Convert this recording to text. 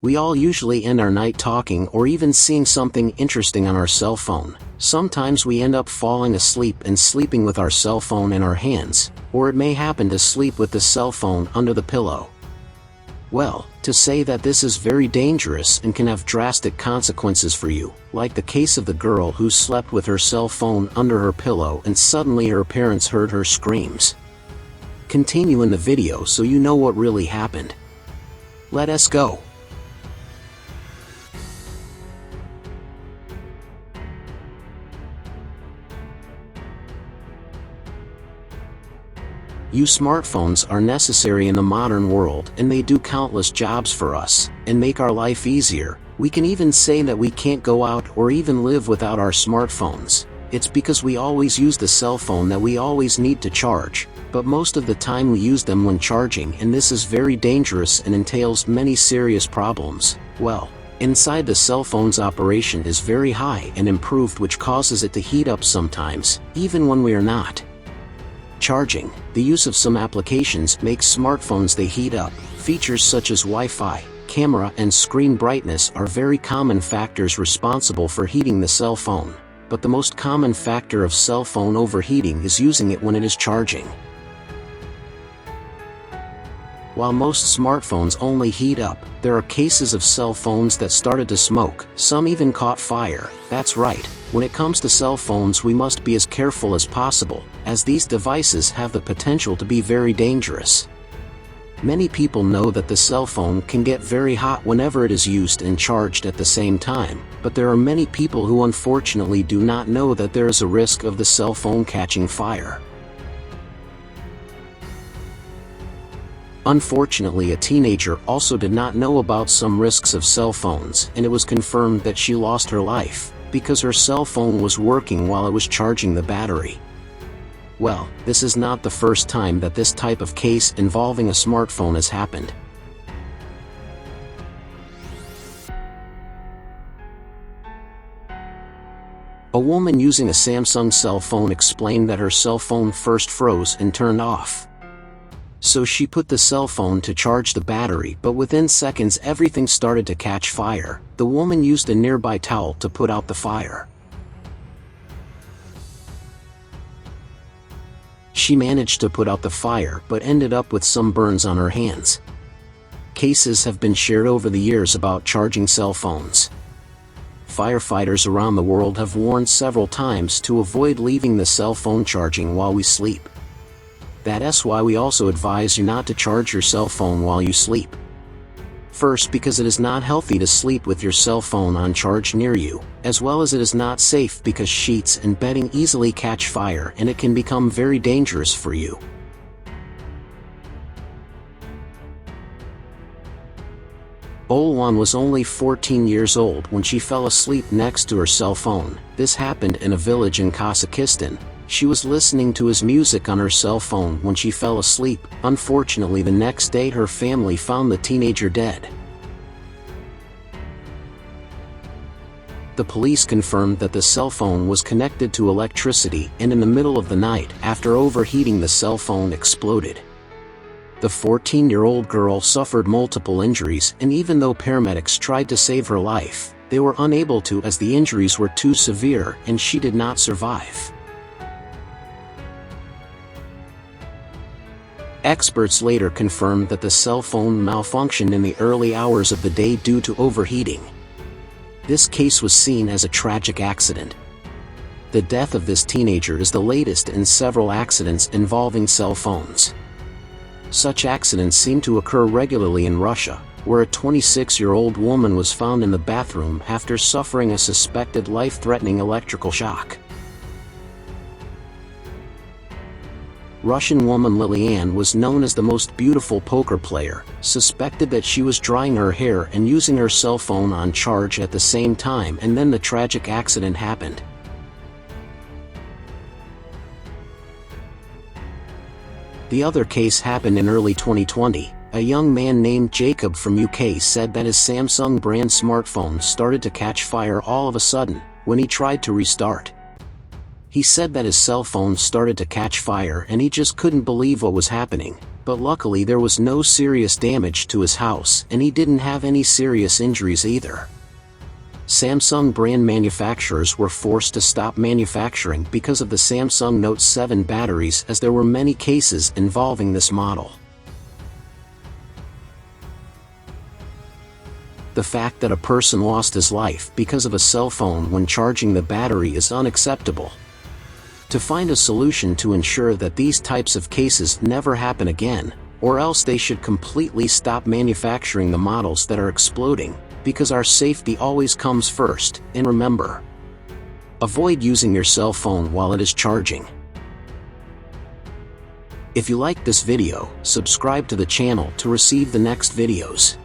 We all usually end our night talking or even seeing something interesting on our cell phone. Sometimes we end up falling asleep and sleeping with our cell phone in our hands, or it may happen to sleep with the cell phone under the pillow. Well, to say that this is very dangerous and can have drastic consequences for you, like the case of the girl who slept with her cell phone under her pillow and suddenly her parents heard her screams. Continue in the video so you know what really happened. Let us go. Smartphones are necessary in the modern world and they do countless jobs for us and make our life easier. We can even say that we can't go out or even live without our smartphones. It's because we always use the cell phone that we always need to charge, but most of the time we use them when charging, and this is very dangerous and entails many serious problems. Well, inside the cell phone's operation is very high and improved, which causes it to heat up sometimes, even when we are not charging. The use of some applications makes smartphones they heat up. Features such as Wi-Fi, camera and screen brightness are very common factors responsible for heating the cell phone. But the most common factor of cell phone overheating is using it when it is charging. While most smartphones only heat up, there are cases of cell phones that started to smoke. Some even caught fire. That's right. When it comes to cell phones, we must be as careful as possible, as these devices have the potential to be very dangerous. Many people know that the cell phone can get very hot whenever it is used and charged at the same time, but there are many people who unfortunately do not know that there is a risk of the cell phone catching fire. Unfortunately, a teenager also did not know about some risks of cell phones, and it was confirmed that she lost her life because her cell phone was working while it was charging the battery. Well, this is not the first time that this type of case involving a smartphone has happened. A woman using a Samsung cell phone explained that her cell phone first froze and turned off. So she put the cell phone to charge the battery, but within seconds everything started to catch fire. The woman used a nearby towel to put out the fire. She managed to put out the fire but ended up with some burns on her hands. Cases have been shared over the years about charging cell phones. Firefighters around the world have warned several times to avoid leaving the cell phone charging while we sleep. That's why we also advise you not to charge your cell phone while you sleep. First, because it is not healthy to sleep with your cell phone on charge near you, as well as it is not safe because sheets and bedding easily catch fire and it can become very dangerous for you. Olwan was only 14 years old when she fell asleep next to her cell phone. This happened in a village in Kazakhstan. She was listening to his music on her cell phone when she fell asleep. Unfortunately, the next day her family found the teenager dead. The police confirmed that the cell phone was connected to electricity and in the middle of the night, after overheating, the cell phone exploded. The 14-year-old girl suffered multiple injuries, and even though paramedics tried to save her life, they were unable to, as the injuries were too severe and she did not survive. Experts later confirmed that the cell phone malfunctioned in the early hours of the day due to overheating. This case was seen as a tragic accident. The death of this teenager is the latest in several accidents involving cell phones. Such accidents seem to occur regularly in Russia, where a 26-year-old woman was found in the bathroom after suffering a suspected life-threatening electrical shock. Russian woman Liliane was known as the most beautiful poker player, suspected that she was drying her hair and using her cell phone on charge at the same time, and then the tragic accident happened. The other case happened in early 2020. A young man named Jacob from UK said that his Samsung brand smartphone started to catch fire all of a sudden when he tried to restart. He said that his cell phone started to catch fire and he just couldn't believe what was happening, but luckily there was no serious damage to his house and he didn't have any serious injuries either. Samsung brand manufacturers were forced to stop manufacturing because of the Samsung Note 7 batteries, as there were many cases involving this model. The fact that a person lost his life because of a cell phone when charging the battery is unacceptable. To find a solution to ensure that these types of cases never happen again, or else they should completely stop manufacturing the models that are exploding, because our safety always comes first. And remember, avoid using your cell phone while it is charging. If you liked this video, subscribe to the channel to receive the next videos.